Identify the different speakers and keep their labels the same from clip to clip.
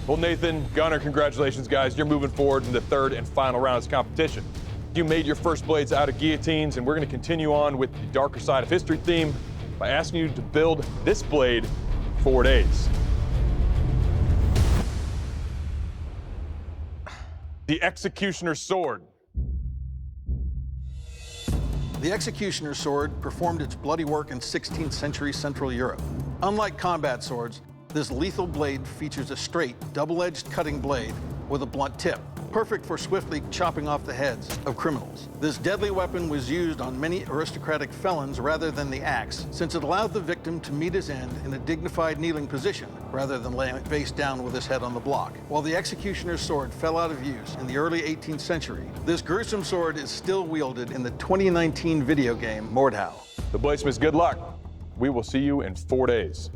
Speaker 1: Well, Nathan, Gunner, congratulations, guys. You're moving forward in the third and final round of this competition. You made your first blades out of guillotines, and we're going to continue on with the darker side of history theme by asking you to build this blade 4 days. The Executioner's Sword.
Speaker 2: The Executioner's Sword performed its bloody work in 16th century Central Europe. Unlike combat swords, this lethal blade features a straight, double-edged cutting blade with a blunt tip, perfect for swiftly chopping off the heads of criminals. This deadly weapon was used on many aristocratic felons rather than the axe, since it allowed the victim to meet his end in a dignified kneeling position rather than laying face down with his head on the block. While the Executioner's Sword fell out of use in the early 18th century, this gruesome sword is still wielded in the 2019 video game Mordhau.
Speaker 1: The bladesmiths, good luck. We will see you in 4 days.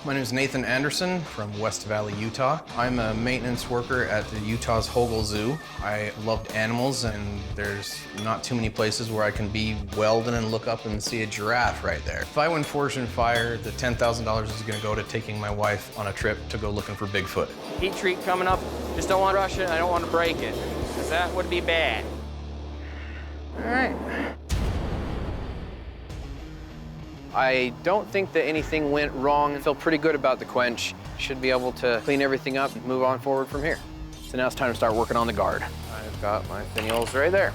Speaker 3: My name is Nathan Anderson from West Valley, Utah. I'm a maintenance worker at the Utah's Hogle Zoo. I love animals, and there's not too many places where I can be Weldon and look up and see a giraffe right there. If I win Forged in Fire, the $10,000 is gonna go to taking my wife on a trip to go looking for Bigfoot.
Speaker 4: Heat treat coming up. Just don't want to rush it. I don't want to break it, because that would be bad. All right. I don't think that anything went wrong. I feel pretty good about the quench. Should be able to clean everything up and move on forward from here. So now it's time to start working on the guard. I've got my finials right there.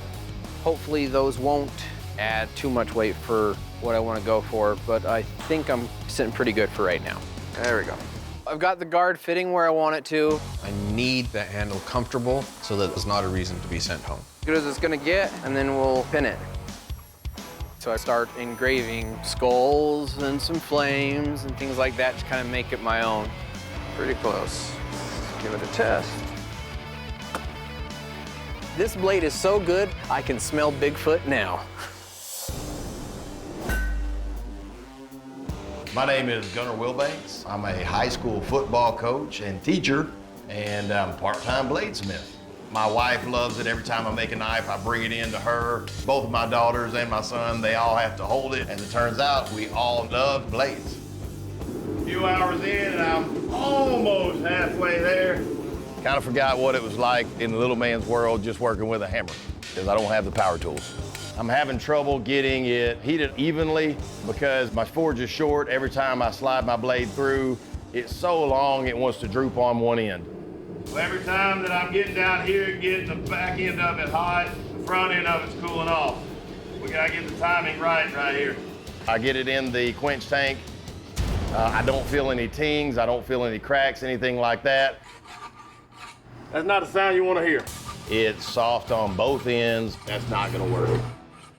Speaker 4: Hopefully those won't add too much weight for what I want to go for, but I think I'm sitting pretty good for right now. There we go. I've got the guard fitting where I want it to.
Speaker 3: I need that handle comfortable so that there's not a reason to be sent home.
Speaker 4: As good as it's gonna get, and then we'll pin it. So I start engraving skulls and some flames and things like that to kind of make it my own. Pretty close. Let's give it a test. This blade is so good, I can smell Bigfoot now.
Speaker 5: My name is Gunner Wilbanks. I'm a high school football coach and teacher, and I'm part-time bladesmith. My wife loves it. Every time I make a knife, I bring it in to her. Both of my daughters and my son, they all have to hold it. And it turns out we all love blades. A few hours in, and I'm almost halfway there. Kind of forgot what it was like in the little man's world just working with a hammer, because I don't have the power tools. I'm having trouble getting it heated evenly because my forge is short. Every time I slide my blade through, it's so long it wants to droop on one end. Well, every time that I'm getting down here and getting the back end of it hot, the front end of it's cooling off. We gotta get the timing right here. I get it in the quench tank. I don't feel any tings, I don't feel any cracks, anything like that. That's not a sound you want to hear. It's soft on both ends. That's not gonna work.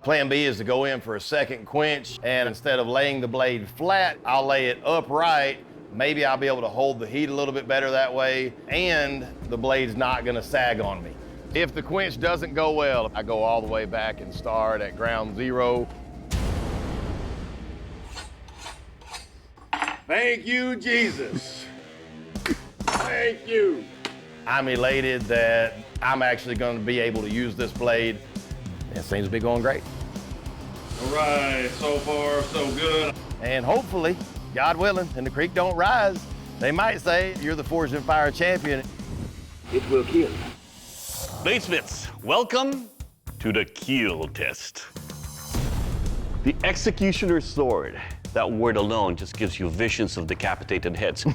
Speaker 5: Plan B is to go in for a second quench, and instead of laying the blade flat, I'll lay it upright. Maybe I'll be able to hold the heat a little bit better that way, and the blade's not gonna sag on me. If the quench doesn't go well, I go all the way back and start at ground zero. Thank you, Jesus. Thank you. I'm elated that I'm actually gonna be able to use this blade. It seems to be going great. All right, so far, so good. And hopefully, God willing, and the creek don't rise, they might say you're the Forged in Fire champion. It will kill.
Speaker 6: Bladesmiths, welcome to the kill test. The Executioner's Sword. That word alone just gives you visions of decapitated heads.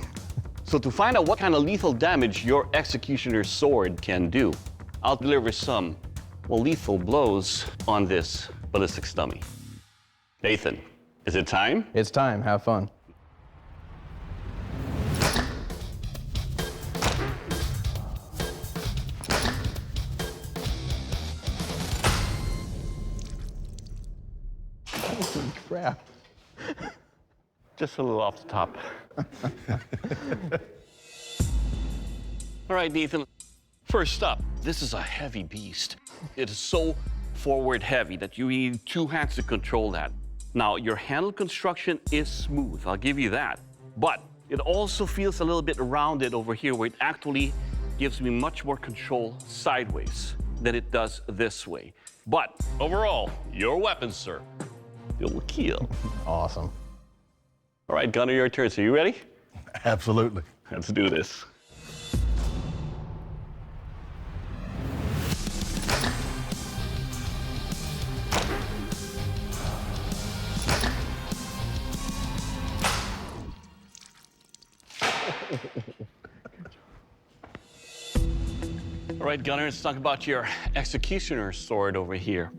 Speaker 6: So to find out what kind of lethal damage your Executioner's Sword can do, I'll deliver some, well, lethal blows on this ballistics dummy. Nathan, is it time?
Speaker 3: It's time, have fun.
Speaker 6: Holy crap. Just a little off the top. All right, Nathan. First up, this is a heavy beast. It is so forward heavy that you need 2 hands to control that. Now, your handle construction is smooth, I'll give you that. But it also feels a little bit rounded over here, where it actually gives me much more control sideways than it does this way. But overall, your weapon, sir, it will kill.
Speaker 3: Awesome.
Speaker 6: All right, Gunner, your turn. So you ready?
Speaker 5: Absolutely.
Speaker 6: Let's do this. All right, Gunner, let's talk about your executioner's sword over here.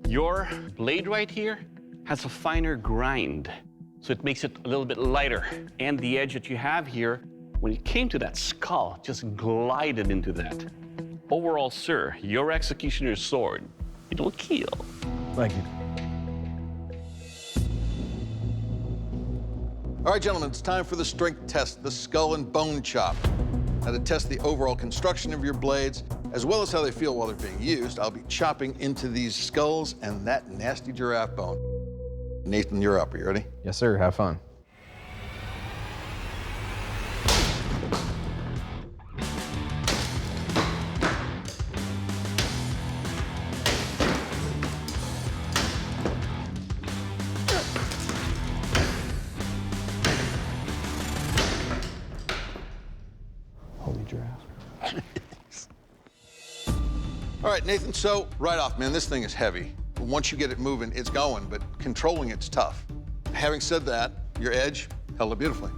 Speaker 6: Your blade right here has a finer grind, so it makes it a little bit lighter. And the edge that you have here, when it came to that skull, just glided into that. Overall, sir, your executioner's sword, it will kill.
Speaker 5: Thank you.
Speaker 2: All right, gentlemen, it's time for the strength test, the skull and bone chop. Now, to test the overall construction of your blades, as well as how they feel while they're being used, I'll be chopping into these skulls and that nasty giraffe bone. Nathan, you're up. Are you ready?
Speaker 3: Yes, sir. Have fun. Holy giraffe.
Speaker 2: All right, Nathan, so right off, man, this thing is heavy. Once you get it moving, it's going, but controlling it's tough. Having said that, your edge held it beautifully.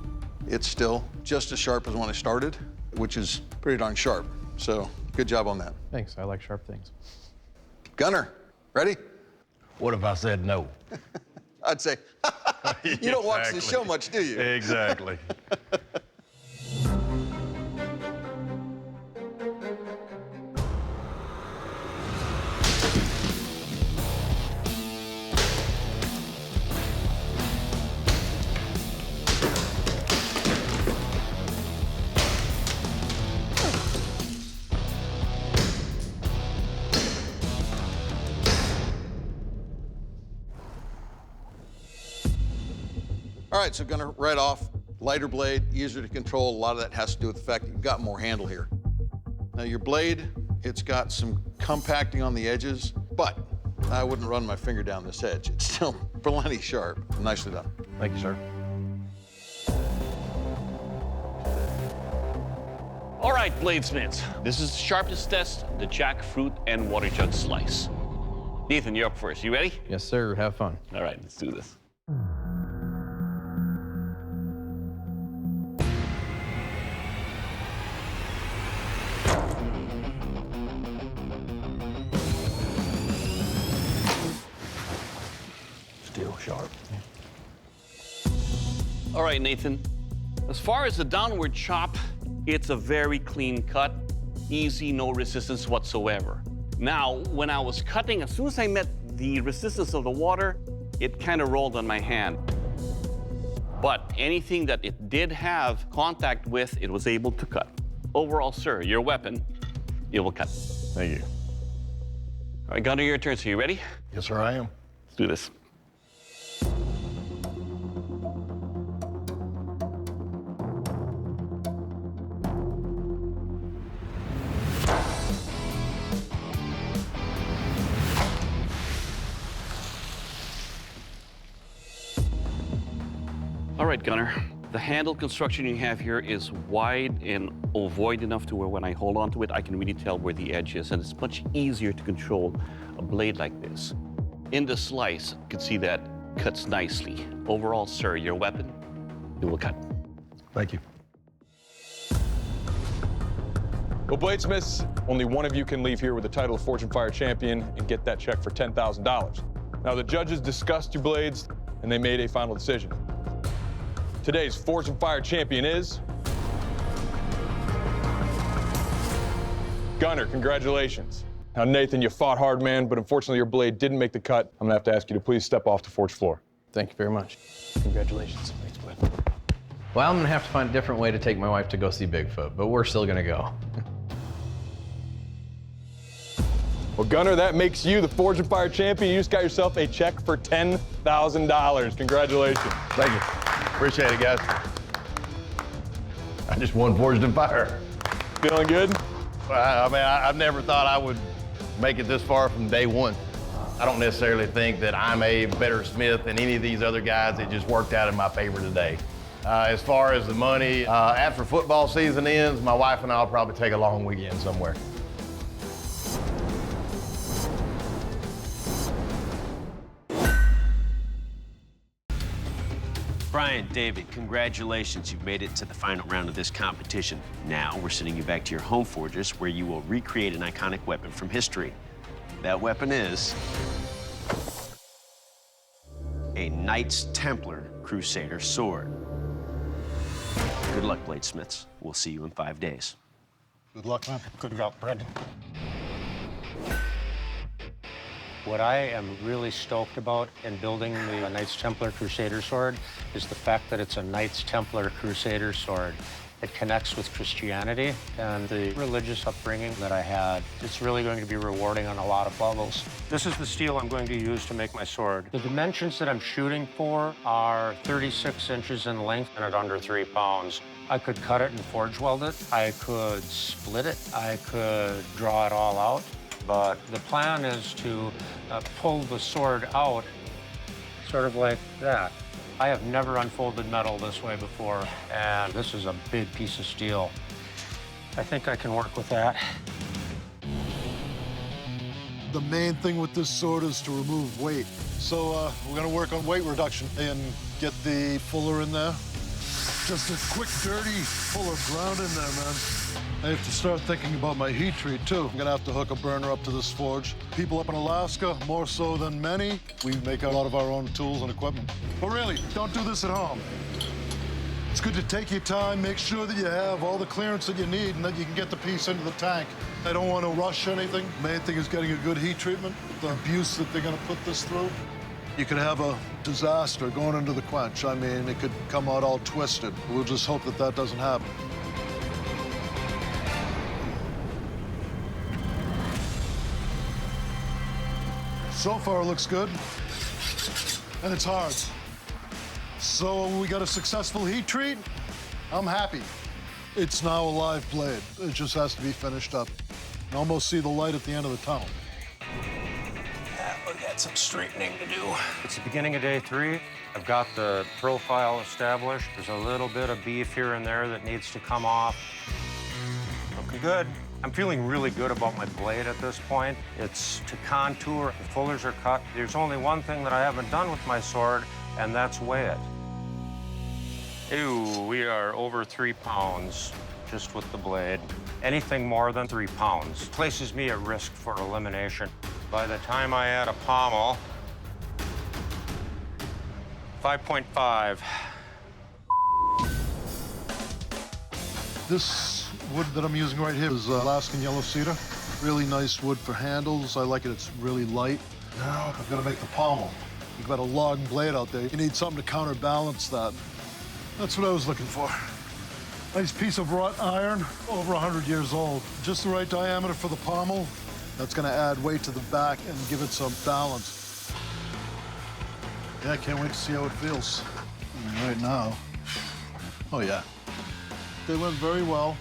Speaker 2: It's still just as sharp as when I started, which is pretty darn sharp. So good job on that.
Speaker 3: Thanks. I like sharp things.
Speaker 2: Gunner, ready?
Speaker 5: What if I said no?
Speaker 2: I'd say, you don't watch the show much, do you?
Speaker 5: Exactly.
Speaker 2: All right, so Gunner, right off, lighter blade, easier to control. A lot of that has to do with the fact that you've got more handle here. Now your blade, it's got some compacting on the edges, but I wouldn't run my finger down this edge. It's still plenty sharp. Nicely done.
Speaker 3: Thank you, sir.
Speaker 6: All right, bladesmiths, this is the sharpness test, the jackfruit and water jug slice. Nathan, you're up first. You ready?
Speaker 3: Yes, sir. Have fun.
Speaker 6: All right, let's do this.
Speaker 5: Still sharp.
Speaker 6: All right, Nathan. As far as the downward chop, it's a very clean cut, easy, no resistance whatsoever. Now, when I was cutting, as soon as I met the resistance of the water, it kind of rolled on my hand. But anything that it did have contact with, it was able to cut. Overall, sir, your weapon, it will cut.
Speaker 5: Thank you.
Speaker 6: All right, Gunner, your turn. So you ready?
Speaker 5: Yes, sir, I am.
Speaker 6: Let's do this. All right, Gunner. The handle construction you have here is wide and ovoid enough to where when I hold onto it, I can really tell where the edge is, and it's much easier to control a blade like this. In the slice, you can see that cuts nicely. Overall, sir, your weapon, it will cut.
Speaker 5: Thank you.
Speaker 1: Well, bladesmiths, only one of you can leave here with the title of Forge and Fire Champion and get that check for $10,000. Now, the judges discussed your blades, and they made a final decision. Today's Forge and Fire Champion is... Gunner, congratulations. Now, Nathan, you fought hard, man, but unfortunately your blade didn't make the cut. I'm gonna have to ask you to please step off the forge floor.
Speaker 3: Thank you very much. Congratulations. Thanks, bud. Well, I'm gonna have to find a different way to take my wife to go see Bigfoot, but we're still gonna go.
Speaker 1: Well, Gunner, that makes you the Forge and Fire Champion. You just got yourself a check for $10,000. Congratulations.
Speaker 5: Thank you. Appreciate it, guys. I just won Forged and Fire.
Speaker 1: Feeling good?
Speaker 5: I mean, I've never thought I would make it this far from day one. I don't necessarily think that I'm a better smith than any of these other guys. It just worked out in my favor today. As far as the money, after football season ends, my wife and I will probably take a long weekend somewhere.
Speaker 7: Brian, David, congratulations. You've made it to the final round of this competition. Now we're sending you back to your home fortress where you will recreate an iconic weapon from history. That weapon is a Knights Templar Crusader sword. Good luck, bladesmiths. We'll see you in 5 days.
Speaker 8: Good luck, man.
Speaker 9: Good job, Brendan. What I am really stoked about in building the Knights Templar Crusader sword is the fact that it's a Knights Templar Crusader sword. It connects with Christianity and the religious upbringing that I had. It's really going to be rewarding on a lot of levels. This is the steel I'm going to use to make my sword. The dimensions that I'm shooting for are 36 inches in length and at under 3 pounds. I could cut it and forge weld it. I could split it. I could draw it all out. But the plan is to pull the sword out sort of like that. I have never unfolded metal this way before, and this is a big piece of steel. I think I can work with that.
Speaker 8: The main thing with this sword is to remove weight. So we're gonna work on weight reduction and get the fuller in there. Just a quick, dirty fuller ground in there, man. I have to start thinking about my heat treat, too. I'm gonna have to hook a burner up to this forge. People up in Alaska, more so than many, we make a lot of our own tools and equipment. But really, don't do this at home. It's good to take your time, make sure that you have all the clearance that you need and that you can get the piece into the tank. I don't want to rush anything. Main thing is getting a good heat treatment, the abuse that they're gonna put this through. You could have a disaster going into the quench. I mean, it could come out all twisted. We'll just hope that that doesn't happen. So far, it looks good, and it's hard. So we got a successful heat treat. I'm happy. It's now a live blade. It just has to be finished up. You can almost see the light at the end of the tunnel.
Speaker 9: We got some straightening to do. It's the beginning of day 3. I've got the profile established. There's a little bit of beef here and there that needs to come off. Looking good. I'm feeling really good about my blade at this point. It's to contour. The fullers are cut. There's only one thing that I haven't done with my sword, and that's weigh it. Ew, we are over 3 pounds just with the blade. Anything more than 3 pounds places me at risk for elimination. By the time I add a pommel, 5.5.
Speaker 8: This wood that I'm using right here is Alaskan yellow cedar. Really nice wood for handles. I like it, it's really light. Now I'm gonna make the pommel. You've got a long blade out there. You need something to counterbalance that. That's what I was looking for. Nice piece of wrought iron, over 100 years old. Just the right diameter for the pommel. That's gonna add weight to the back and give it some balance. Yeah, I can't wait to see how it feels. Right now. Oh yeah. They went very well.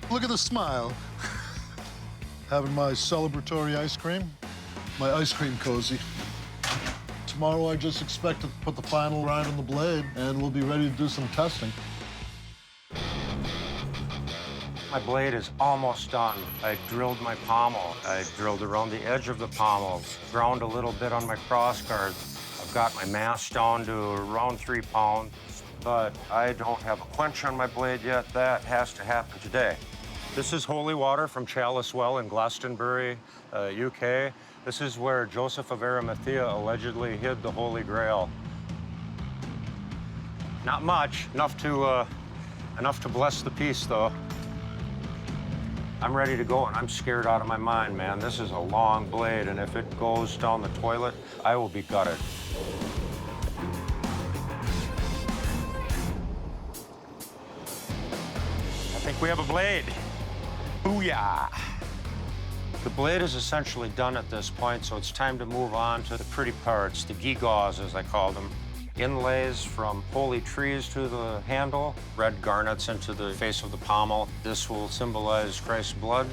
Speaker 8: Look at the smile. Having my celebratory ice cream, my ice cream cozy. Tomorrow I just expect to put the final round on the blade and we'll be ready to do some testing.
Speaker 9: My blade is almost done. I drilled my pommel. I drilled around the edge of the pommel, ground a little bit on my cross guards. I've got my mass down to around 3 pounds, but I don't have a quench on my blade yet. That has to happen today. This is holy water from Chalice Well in Glastonbury, UK. This is where Joseph of Arimathea allegedly hid the Holy Grail. Not much, enough to bless the piece, though. I'm ready to go, and I'm scared out of my mind, man. This is a long blade, and if it goes down the toilet, I will be gutted. I think we have a blade. Booyah! The blade is essentially done at this point, so it's time to move on to the pretty parts, the gewgaws, as I call them. Inlays from holy trees to the handle, red garnets into the face of the pommel. This will symbolize Christ's blood.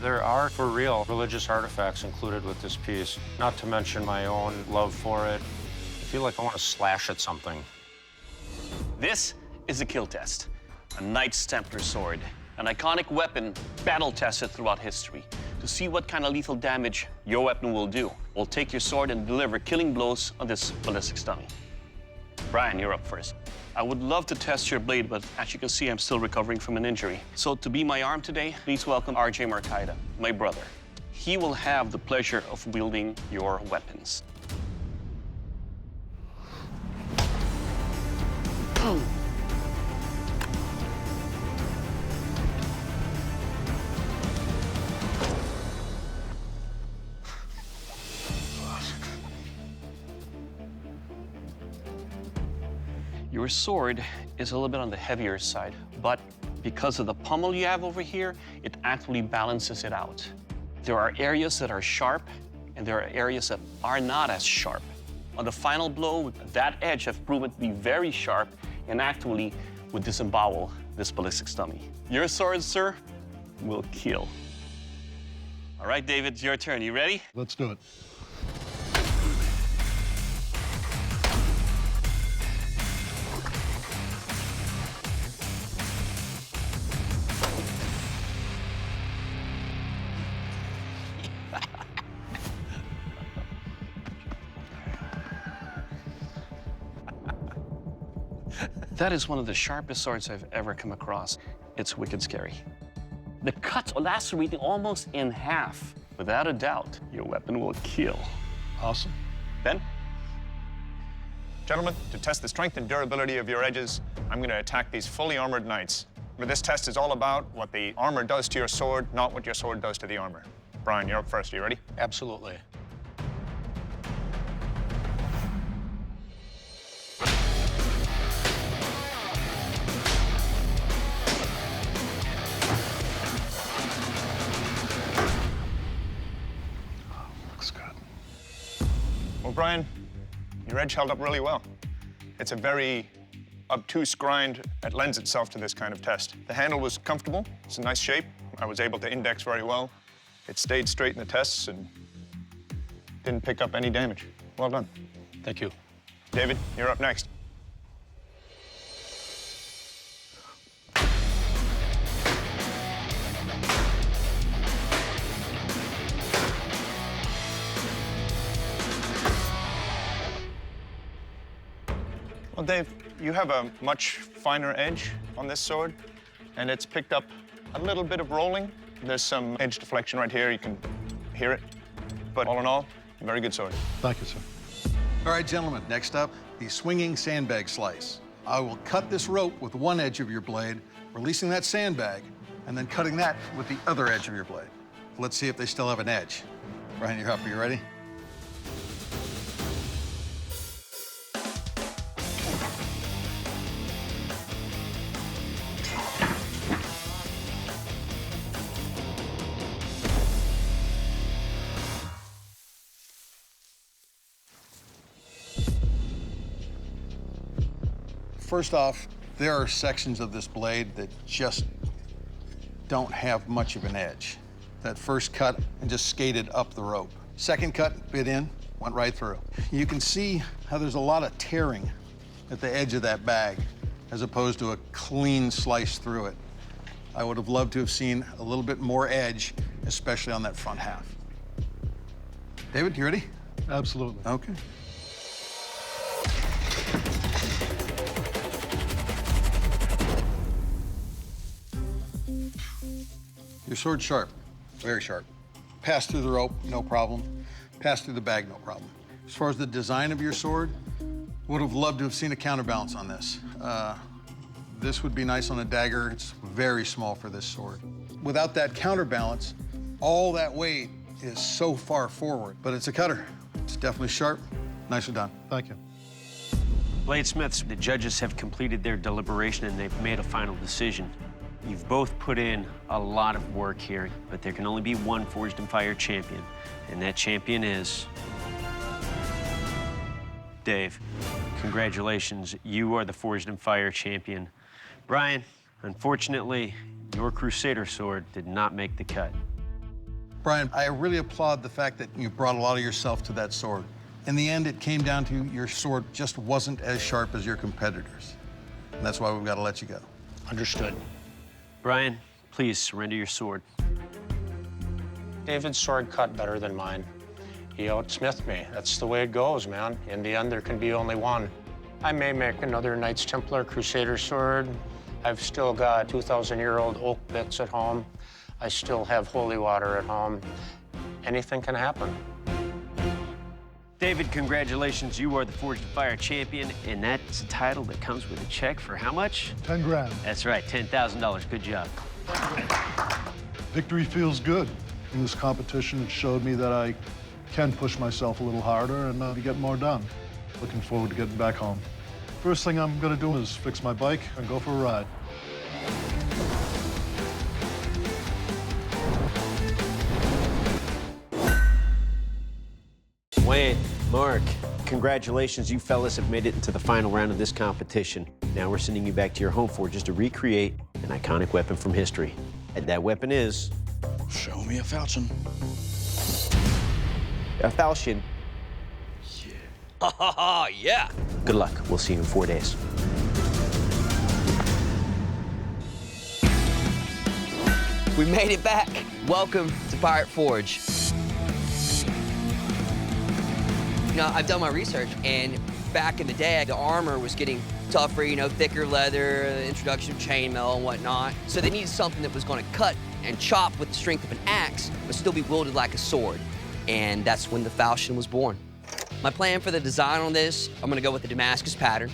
Speaker 9: There are, for real, religious artifacts included with this piece, not to mention my own love for it. I feel like I want to slash at something.
Speaker 6: This is a kill test, a Knights Templar sword, an iconic weapon battle-tested throughout history. To see what kind of lethal damage your weapon will do, we'll take your sword and deliver killing blows on this ballistic dummy. Brian, you're up first. I would love to test your blade, but as you can see, I'm still recovering from an injury. So to be my arm today, please welcome RJ Marcaida, my brother. He will have the pleasure of wielding your weapons. Your sword is a little bit on the heavier side, but because of the pommel you have over here, it actually balances it out. There are areas that are sharp, and there are areas that are not as sharp. On the final blow, that edge has proven to be very sharp and actually would disembowel this ballistic dummy. Your sword, sir, will kill. All right, David, it's your turn. You ready?
Speaker 8: Let's do it.
Speaker 6: That is one of the sharpest swords I've ever come across. It's wicked scary. The cut lacerating almost in half. Without a doubt, your weapon will kill.
Speaker 8: Awesome.
Speaker 6: Ben?
Speaker 10: Gentlemen, to test the strength and durability of your edges, I'm going to attack these fully armored knights. But this test is all about what the armor does to your sword, not what your sword does to the armor. Brian, you're up first. Are you ready?
Speaker 9: Absolutely.
Speaker 10: Well, Brian, your edge held up really well. It's a very obtuse grind that lends itself to this kind of test. The handle was comfortable. It's a nice shape. I was able to index very well. It stayed straight in the tests and didn't pick up any damage. Well done.
Speaker 9: Thank you.
Speaker 10: David, you're up next. Well, Dave, you have a much finer edge on this sword, and it's picked up a little bit of rolling. There's some edge deflection right here. You can hear it. But all in all, very good sword.
Speaker 8: Thank you, sir.
Speaker 2: All right, gentlemen, next up, the swinging sandbag slice. I will cut this rope with one edge of your blade, releasing that sandbag, and then cutting that with the other edge of your blade. Let's see if they still have an edge. Brian, you're up. Are you ready? First off, there are sections of this blade that just don't have much of an edge. That first cut and just skated up the rope. Second cut, bit in, went right through. You can see how there's a lot of tearing at the edge of that bag as opposed to a clean slice through it. I would have loved to have seen a little bit more edge, especially on that front half. David, you ready?
Speaker 8: Absolutely.
Speaker 2: Okay. Your sword's sharp, very sharp. Pass through the rope, no problem. Pass through the bag, no problem. As far as the design of your sword, would have loved to have seen a counterbalance on this. This would be nice on a dagger. It's very small for this sword. Without that counterbalance, all that weight is so far forward, but it's a cutter. It's definitely sharp. Nicely done.
Speaker 8: Thank you.
Speaker 7: Bladesmiths, the judges have completed their deliberation and they've made a final decision. You've both put in a lot of work here, but there can only be one Forged in Fire champion, and that champion is Dave. Congratulations, you are the Forged in Fire champion. Brian, unfortunately, your Crusader sword did not make the cut.
Speaker 2: Brian, I really applaud the fact that you brought a lot of yourself to that sword. In the end, it came down to your sword just wasn't as sharp as your competitors. And that's why we've got to let you go.
Speaker 9: Understood.
Speaker 7: Brian, please surrender your sword.
Speaker 9: David's sword cut better than mine. He outsmithed me. That's the way it goes, man. In the end, there can be only one. I may make another Knights Templar Crusader sword. I've still got 2,000-year-old oak bits at home. I still have holy water at home. Anything can happen.
Speaker 7: David, congratulations. You are the Forged in Fire champion, and that's a title that comes with a check for how much?
Speaker 8: 10 grand.
Speaker 7: That's right, $10,000. Good job.
Speaker 8: Victory feels good. In this competition, it showed me that I can push myself a little harder and get more done. Looking forward to getting back home. First thing I'm gonna do is fix my bike and go for a ride.
Speaker 7: Wayne, Mark, congratulations. You fellas have made it into the final round of this competition. Now we're sending you back to your home forges to recreate an iconic weapon from history. And that weapon is...
Speaker 11: Show me a falchion.
Speaker 7: a falchion.
Speaker 11: Yeah. Yeah.
Speaker 7: Good luck. We'll see you in 4 days.
Speaker 11: We made it back. Welcome to Pirate Forge. You know, I've done my research, and back in the day, the armor was getting tougher, you know, thicker leather, introduction of chainmail and whatnot. So they needed something that was going to cut and chop with the strength of an axe, but still be wielded like a sword. And that's when the falchion was born. My plan for the design on this, I'm going to go with the Damascus pattern.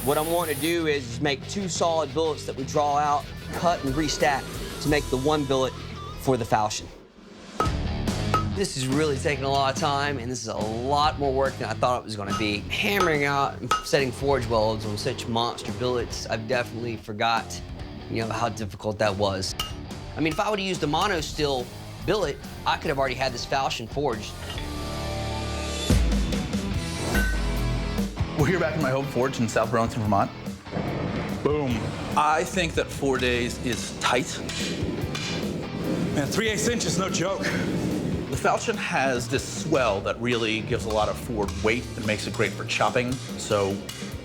Speaker 11: What I'm wanting to do is make 2 solid billets that we draw out, cut and restack to make the 1 billet for the falchion. This is really taking a lot of time, and this is a lot more work than I thought it was going to be. Hammering out and setting forge welds on such monster billets, I've definitely forgot, you know, how difficult that was. I mean, if I would have used a mono steel billet, I could have already had this falchion forged.
Speaker 12: We're here back in my home forge in South Burlington, Vermont. Boom. I think that 4 days is tight.
Speaker 13: Man, 3/8 inch is no joke.
Speaker 12: The falchion has this swell that really gives a lot of forward weight and makes it great for chopping. So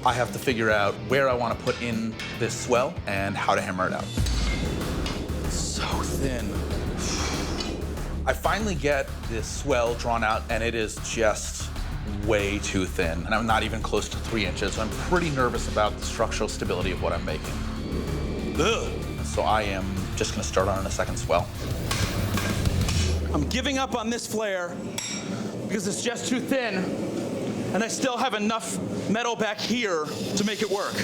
Speaker 12: I have to figure out where I want to put in this swell and how to hammer it out. So thin. I finally get this swell drawn out, and it is just way too thin. And I'm not even close to 3 inches. So I'm pretty nervous about the structural stability of what I'm making. Ugh. So I am just going to start on a second swell.
Speaker 13: I'm giving up on this flare because it's just too thin, and I still have enough metal back here to make it work.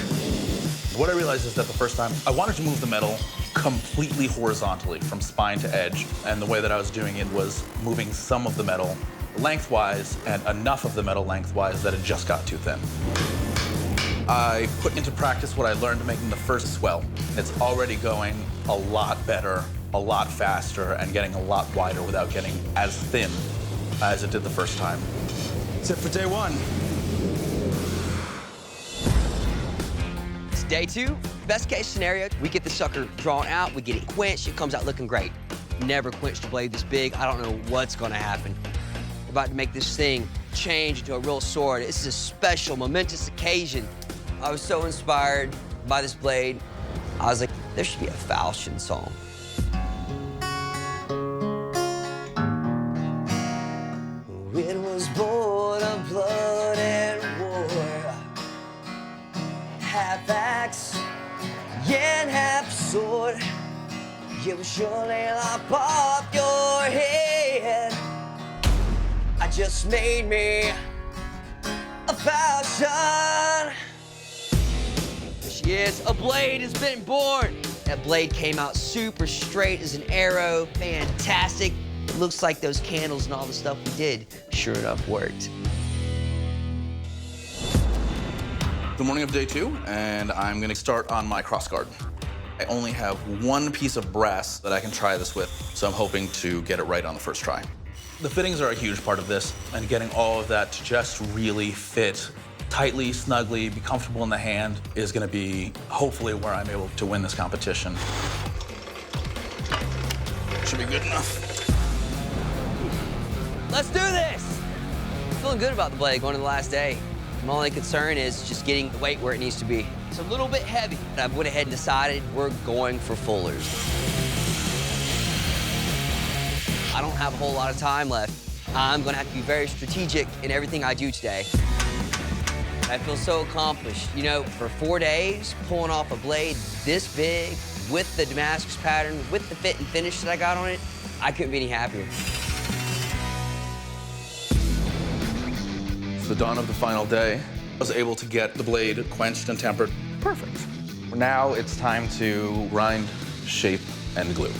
Speaker 12: What I realized is that the first time I wanted to move the metal completely horizontally from spine to edge, and the way that I was doing it was moving some of the metal lengthwise and enough of the metal lengthwise that it just got too thin. I put into practice what I learned making the first swell. It's already going a lot better, a lot faster, and getting a lot wider without getting as thin as it did the first time.
Speaker 13: Except for day 1.
Speaker 11: It's day 2. Best case scenario, we get the sucker drawn out, we get it quenched, it comes out looking great. Never quenched a blade this big. I don't know what's gonna happen. We're about to make this thing change into a real sword. This is a special, momentous occasion. I was so inspired by this blade. I was like, there should be a falchion song. It was born of blood and war, half axe and half sword. You will surely lop off your head. I just made me a falchion. Yes, a blade has been born. That blade came out super straight as an arrow. Fantastic. It looks like those candles and all the stuff we did sure enough worked.
Speaker 12: The morning of day 2, and I'm gonna start on my crossguard. I only have 1 piece of brass that I can try this with, so I'm hoping to get it right on the first try. The fittings are a huge part of this, and getting all of that to just really fit tightly, snugly, be comfortable in the hand is gonna be hopefully where I'm able to win this competition. should be good enough.
Speaker 11: Let's do this! Feeling good about the blade going to the last day. My only concern is just getting the weight where it needs to be. It's a little bit heavy. I went ahead and decided we're going for fullers. I don't have a whole lot of time left. I'm gonna have to be very strategic in everything I do today. I feel so accomplished. You know, for 4 days, pulling off a blade this big, with the Damascus pattern, with the fit and finish that I got on it, I couldn't be any happier.
Speaker 12: It's the dawn of the final day. I was able to get the blade quenched and tempered. Perfect. Now it's time to grind, shape, and glue.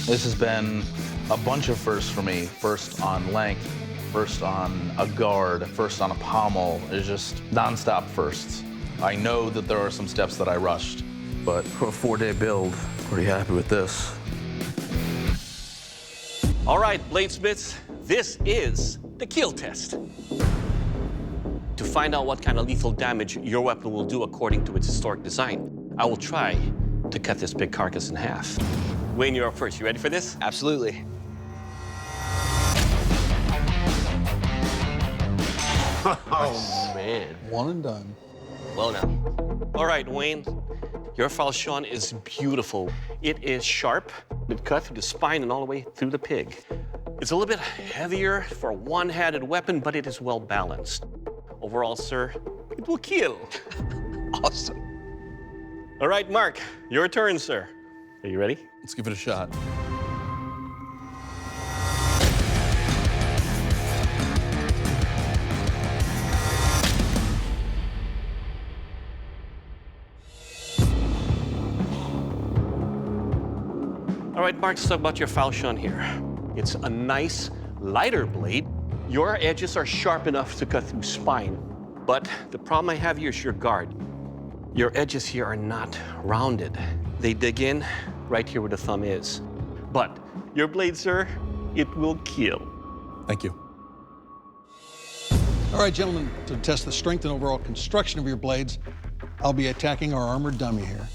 Speaker 12: This has been a bunch of firsts for me. First on length, first on a guard, first on a pommel. It's just nonstop firsts. I know that there are some steps that I rushed, but for a 4-day build, pretty happy with this.
Speaker 6: All right, bladesmiths, this is the keel test. To find out what kind of lethal damage your weapon will do according to its historic design, I will try to cut this big carcass in half. Wayne, you're up first. You ready for this?
Speaker 11: Absolutely.
Speaker 6: Oh, man.
Speaker 2: One and done.
Speaker 11: Well done.
Speaker 6: All right, Wayne, your Falchion is beautiful. It is sharp. It cut through the spine and all the way through the pig. It's a little bit heavier for a one-handed weapon, but it is well balanced. Overall, sir, it will kill.
Speaker 11: Awesome.
Speaker 6: All right, Mark, your turn, sir. Are you ready?
Speaker 12: Let's give it a shot.
Speaker 6: All right, Mark, let's talk about your Falchion here. It's a nice, lighter blade. Your edges are sharp enough to cut through spine, but the problem I have here is your guard. Your edges here are not rounded. They dig in right here where the thumb is. But your blade, sir, it will kill.
Speaker 12: Thank you.
Speaker 2: All right, gentlemen, to test the strength and overall construction of your blades, I'll be attacking our armored dummy here.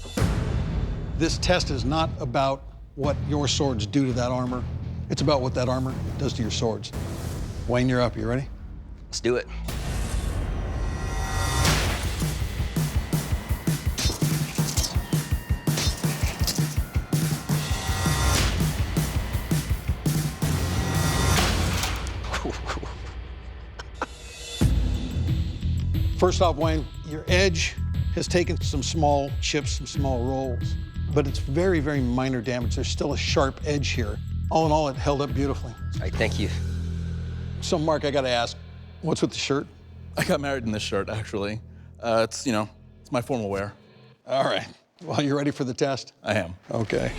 Speaker 2: This test is not about what your swords do to that armor. It's about what that armor does to your swords. Wayne, you're up. You ready?
Speaker 11: Let's do it.
Speaker 2: First off, Wayne, your edge has taken some small chips, some small rolls, but it's very, very minor damage. There's still a sharp edge here. All in all, it held up beautifully.
Speaker 11: All right, thank you.
Speaker 2: So, Mark, I gotta ask, what's with the shirt?
Speaker 12: I got married in this shirt, actually. It's, you know, it's my formal wear.
Speaker 2: All right. Well, you ready for the test?
Speaker 12: I am.
Speaker 2: Okay.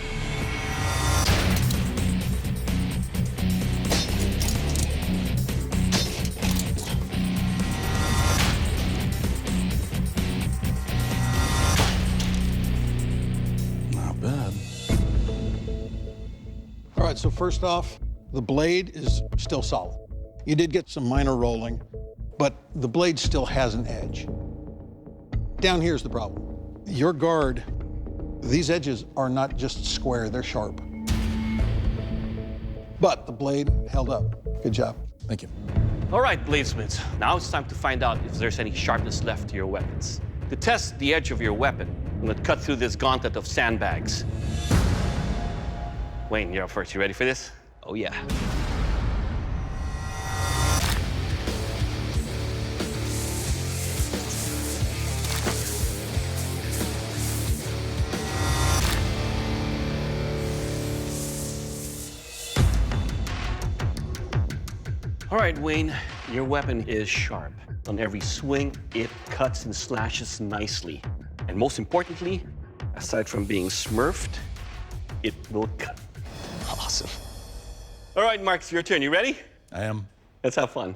Speaker 12: Not bad.
Speaker 2: All right, so first off, the blade is still solid. You did get some minor rolling, but the blade still has an edge. Down here's the problem. Your guard, these edges are not just square, they're sharp. But the blade held up. Good job.
Speaker 12: Thank you.
Speaker 6: All right, bladesmiths, now it's time to find out if there's any sharpness left to your weapons. To test the edge of your weapon, I'm gonna cut through this gauntlet of sandbags. Wayne, you're up first. You ready for this?
Speaker 11: Oh, yeah.
Speaker 6: All right, Wayne, your weapon is sharp. On every swing, it cuts and slashes nicely. And most importantly, aside from being smurfed, it will cut.
Speaker 11: Awesome.
Speaker 6: All right, Mark, it's your turn. You ready?
Speaker 12: I am.
Speaker 6: Let's have fun.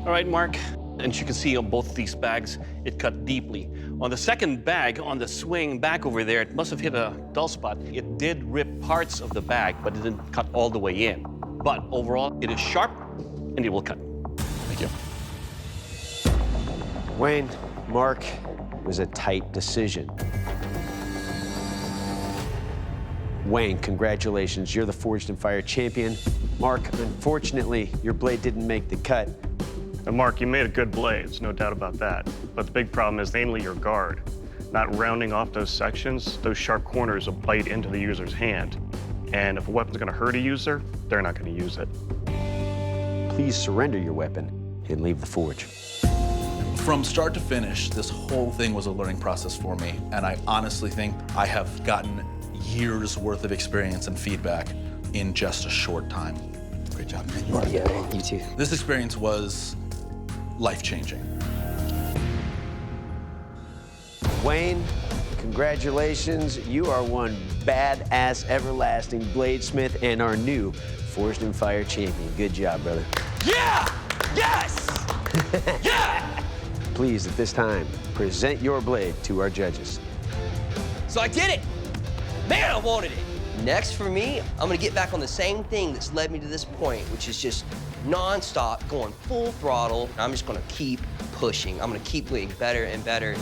Speaker 6: All right, Mark, And you can see on both of these bags, it cut deeply. On the second bag, on the swing back over there, it must have hit a dull spot. It did rip parts of the bag, but it didn't cut all the way in. But overall, it is sharp, and it will cut.
Speaker 12: Thank you.
Speaker 7: Wayne, Mark, it was a tight decision. Wayne, congratulations, you're the Forged in Fire champion. Mark, unfortunately, your blade didn't make the cut.
Speaker 14: And Mark, you made a good blade, there's no doubt about that. But the big problem is mainly your guard. Not rounding off those sections, those sharp corners will bite into the user's hand. And if a weapon's gonna hurt a user, they're not gonna use it.
Speaker 7: Please surrender your weapon and leave the forge.
Speaker 12: From start to finish, this whole thing was a learning process for me, and I honestly think I have gotten years worth of experience and feedback in just a short time. Great job, man.
Speaker 11: Yeah, you too.
Speaker 12: This experience was life-changing.
Speaker 7: Wayne, congratulations. You are one badass, everlasting bladesmith and our new Forged in Fire champion. Good job, brother.
Speaker 11: Yeah! Yes! Yeah!
Speaker 7: Please, at this time, present your blade to our judges.
Speaker 11: So I did it! Man, I wanted it! Next for me, I'm gonna get back on the same thing that's led me to this point, which is just non-stop, going full throttle. I'm just gonna keep pushing. I'm gonna keep getting better and better.